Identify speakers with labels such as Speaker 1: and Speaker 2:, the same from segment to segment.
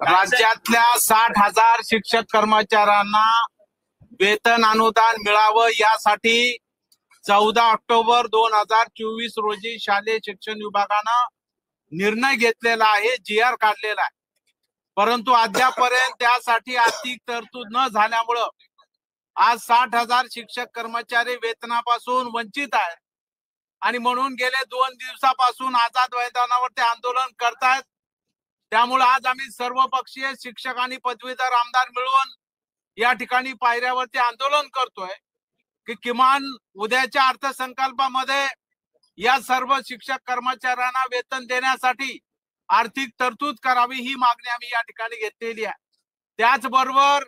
Speaker 1: राज्यातल्या 60,000 शिक्षक कर्मचाऱ्यांना वेतन अनुदान मिळावं यासाठी 14 ऑक्टोबर 2024 रोजी शालेय शिक्षण विभागानं निर्णय घेतलेला आहे, GR काढलेला आहे. परंतु अद्यापर्यंत त्यासाठी आर्थिक तरतूद न झाल्यामुळं आज 60,000 शिक्षक कर्मचारी वेतनापासून वंचित आहेत आणि म्हणून गेले 2 दिवसापासून आझाद मैदानावरती आंदोलन करतायत. त्यामुळे आज आम्ही सर्वपक्षीय शिक्षक आणि पदवीधर आमदार मिळून या ठिकाणी पायऱ्यावरती आंदोलन करतोय की किमान उद्याच्या अर्थसंकल्पामध्ये या सर्व शिक्षक कर्मचाऱ्यांना वेतन देण्यासाठी आर्थिक तरतूद करावी ही मागणी आम्ही या ठिकाणी घेतलेली आहे. त्याचबरोबर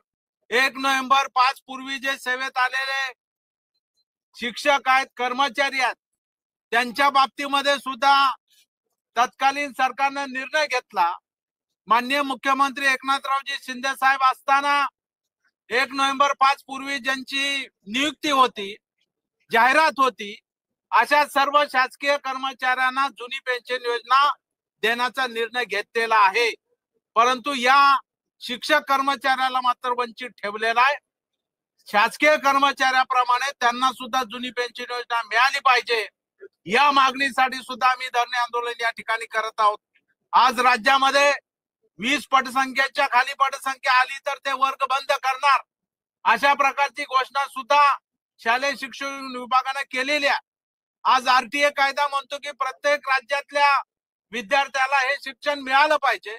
Speaker 1: 1 नोव्हेंबर 5 पूर्वी जे सेवेत आलेले शिक्षक आहेत, कर्मचारी आहेत, त्यांच्या बाबतीमध्ये सुद्धा तत्कालीन सरकारने निर्णय घेतला. माननीय मुख्यमंत्री एकनाथरावजी शिंदे साहेब असताना 1 नोव्हेंबर 5 पूर्वी ज्यांची नियुक्ती होती, जाहिरात होती, अशा सर्व शासकीय कर्मचाऱ्यांना जुनी पेन्शन योजना देण्याचा निर्णय घेतलेला आहे. परंतु या शिक्षक कर्मचाऱ्याला मात्र वंचित ठेवलेला आहे. शासकीय कर्मचाऱ्याप्रमाणे त्यांना सुद्धा जुनी पेन्शन योजना मिळाली पाहिजे या मागणीसाठी सुद्धा आम्ही धरणे आंदोलन या ठिकाणी करत आहोत. आज राज्यामध्ये 20 पटसंख्येच्या खाली पटसंख्या आली तर ते वर्ग बंद करणार अशा प्रकारची घोषणा सुद्धा शालेय शिक्षण विभागाने केलेली आहे. आज RTA कायदा म्हणतो की प्रत्येक राज्यातल्या विद्यार्थ्याला हे शिक्षण मिळालं पाहिजे,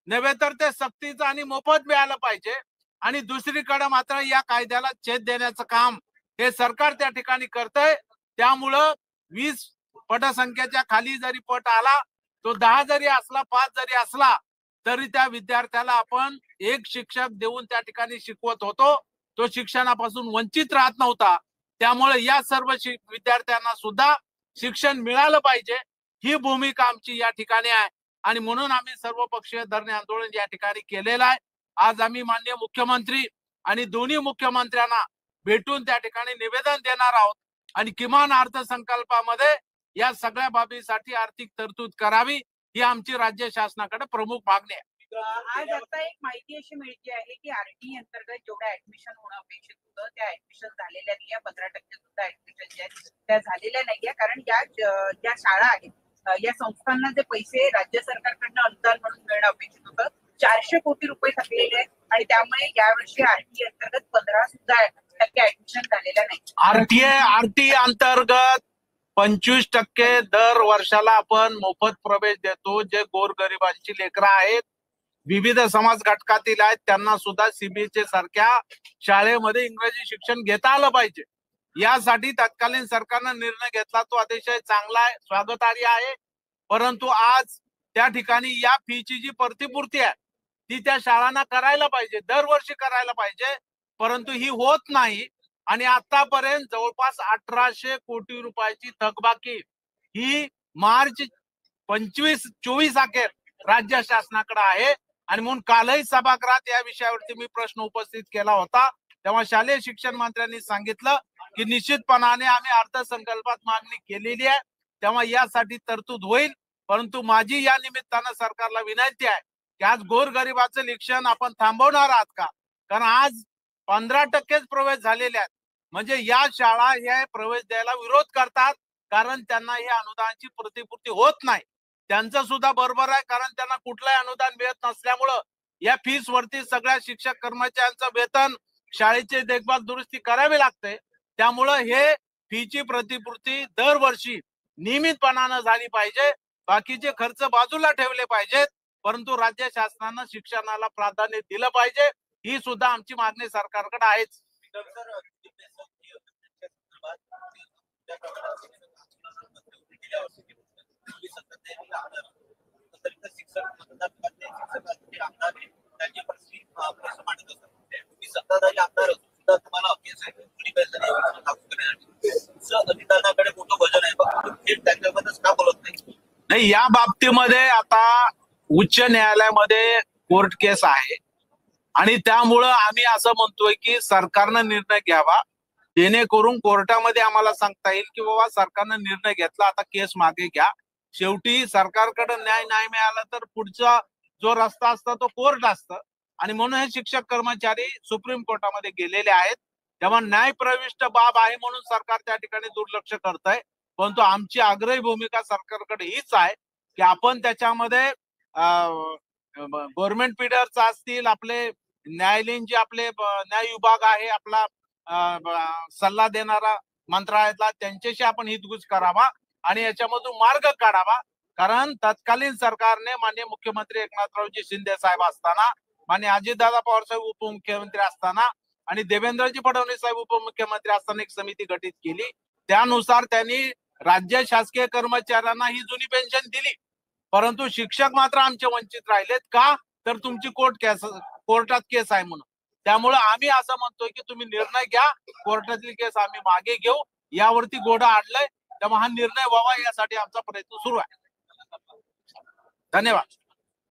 Speaker 1: नव्हे तर ते सक्तीचं आणि मोफत मिळालं पाहिजे. आणि दुसरीकडे मात्र या कायद्याला छेद देण्याचं काम हे सरकार त्या ठिकाणी करतंय. त्यामुळं 20 पटसंख्येच्या खाली जरी पट आला, तो 10 जरी असला, 5 जरी असला, तरी त्या विद्यार्थ्याला आपण एक शिक्षक देऊन त्या ठिकाणी शिकवत होतो. तो शिक्षणापासून वंचित राहत नव्हता. त्यामुळे या सर्व विद्यार्थ्यांना सुद्धा शिक्षण मिळालं पाहिजे ही भूमिका आमची या ठिकाणी आहे. आणि म्हणून आम्ही सर्वपक्षीय धरणे आंदोलन या ठिकाणी केलेलं आहे. आज आम्ही माननीय मुख्यमंत्री आणि दोन्ही मुख्यमंत्र्यांना भेटून त्या ठिकाणी निवेदन देणार आहोत आणि किमान अर्थसंकल्पामध्ये या सगळ्या बाबीसाठी आर्थिक तरतूद करावी ही आमची राज्य शासनाकडे प्रमुख मागणी आहे.
Speaker 2: आज आता एक माहिती अशी मिळते आहे की RTE अंतर्गत जेवढं ऍडमिशन होणं अपेक्षित होतं त्या ऍडमिशन झालेल्या नाहीये. 15% सुद्धा ऍडमिशन जे त्या झालेल्या नाहीये. कारण या ज्या शाळा आहेत या संस्थांना जे पैसे राज्य सरकारकडनं अनुदान म्हणून मिळणं अपेक्षित होतं 400 कोटी रुपये थकलेले आहेत आणि त्यामुळे यावर्षी RTE अंतर्गत 15% ऍडमिशन झालेल्या नाही.
Speaker 1: RTE अंतर्गत 25% दर वर्षाला आपण मोफत प्रवेश देतो. जे गोरगरिबांची लेकरं आहेत, विविध समाज घटकातील आहेत, त्यांना सुद्धा CBSE सारख्या शाळेमध्ये इंग्रजी शिक्षण घेता आलं पाहिजे. यासाठी तत्कालीन सरकारनं निर्णय घेतला, तो अतिशय चांगला आहे, स्वागतार्ह आहे. परंतु आज त्या ठिकाणी या फीची जी प्रतिपूर्ती आहे ती त्या शाळांना करायला पाहिजे, दरवर्षी करायला पाहिजे. परंतु ही होत नाही आणि आतापर्यंत जवळपास 1800 कोटी रुपयाची थकबाकी ही मार्च 25-24 अखेर राज्य शासनाकडे आहे. आणि म्हणून कालही सभागृहात या विषयावरती मी प्रश्न उपस्थित केला होता. तेव्हा शालेय शिक्षण मंत्र्यांनी सांगितलं की निश्चितपणाने आम्ही अर्थसंकल्पात मागणी केलेली आहे, तेव्हा यासाठी तरतूद होईल. परंतु माझी या निमित्तानं सरकारला विनंती आहे की आज गोरगरिबाचं शिक्षण आपण थांबवणार आहात का? कारण आज 15%च प्रवेश झालेले आहेत. म्हणजे या शाळा हे प्रवेश द्यायला विरोध करतात कारण त्यांना हे अनुदानाची प्रतिपूर्ती होत नाही. त्यांचं सुद्धा बरोबर आहे, कारण त्यांना कुठलंही अनुदान मिळत नसल्यामुळं या फीस वरती सगळ्या शिक्षक कर्मचाऱ्यांचं वेतन, शाळेची देखभाल दुरुस्ती करावी लागते. त्यामुळं हे फीची प्रतिपूर्ती दरवर्षी नियमितपणानं झाली पाहिजे. बाकीचे खर्च बाजूला ठेवले पाहिजेत, परंतु राज्य शासनानं शिक्षणाला प्राधान्य दिलं पाहिजे ही सुद्धा आमची मागणी सरकारकडे आहेच.
Speaker 3: सत्ताधारी आमदार सुद्धा तुम्हाला अपेस आहे अधिकाराकडे मोठं वजन आहे, थेट त्यांच्याबद्दल का बोलत नाही?
Speaker 1: नाही, या बाबतीमध्ये आता उच्च न्यायालयामध्ये कोर्ट केस आहे आणि त्यामुळं आम्ही असं म्हणतोय की सरकारनं निर्णय घ्यावा, जेणेकरून कोर्टामध्ये आम्हाला सांगता येईल की बाबा सरकारनं निर्णय घेतला, आता केस मागे घ्या. शेवटी सरकारकडे न्याय नाही मिळाला तर पुढचा जो रस्ता असतो तो कोर्ट असतं आणि म्हणून हे शिक्षक कर्मचारी सुप्रीम कोर्टामध्ये गेलेले आहेत. तेव्हा न्याय प्रविष्ट बाब आहे म्हणून सरकार त्या ठिकाणी दुर्लक्ष करत आहे, परंतु आमची आग्रही भूमिका सरकारकडे हीच आहे की आपण त्याच्यामध्ये गव्हर्नमेंट फीडर्स असतील, आपले न्यायालयीन जे आपले न्याय विभाग आहे आपला, सल्ला देणारा मंत्रालयातला, त्यांच्याशी आपण हितगुज करावा आणि याच्यामधून मार्ग काढावा. कारण तत्कालीन सरकारने माननीय मुख्यमंत्री एकनाथरावजी शिंदे साहेब असताना, माननीय अजितदादा पवार साहेब उपमुख्यमंत्री असताना आणि देवेंद्रजी फडणवीस साहेब उपमुख्यमंत्री असताना एक समिती गठीत केली. त्यानुसार त्यांनी राज्य शासकीय कर्मचाऱ्यांना ही जुनी पेन्शन दिली, परंतु शिक्षक मात्र आमचे वंचित राहिलेत. का? तर तुमची कोर्टात केस आहे म्हणून. त्यामुळे आम्ही असं म्हणतोय की तुम्ही निर्णय घ्या, कोर्टातली केस आम्ही मागे घेऊ, यावरती घोडा आणलाय, तेव्हा हा निर्णय व्हावा यासाठी आमचा प्रयत्न सुरू आहे. धन्यवाद.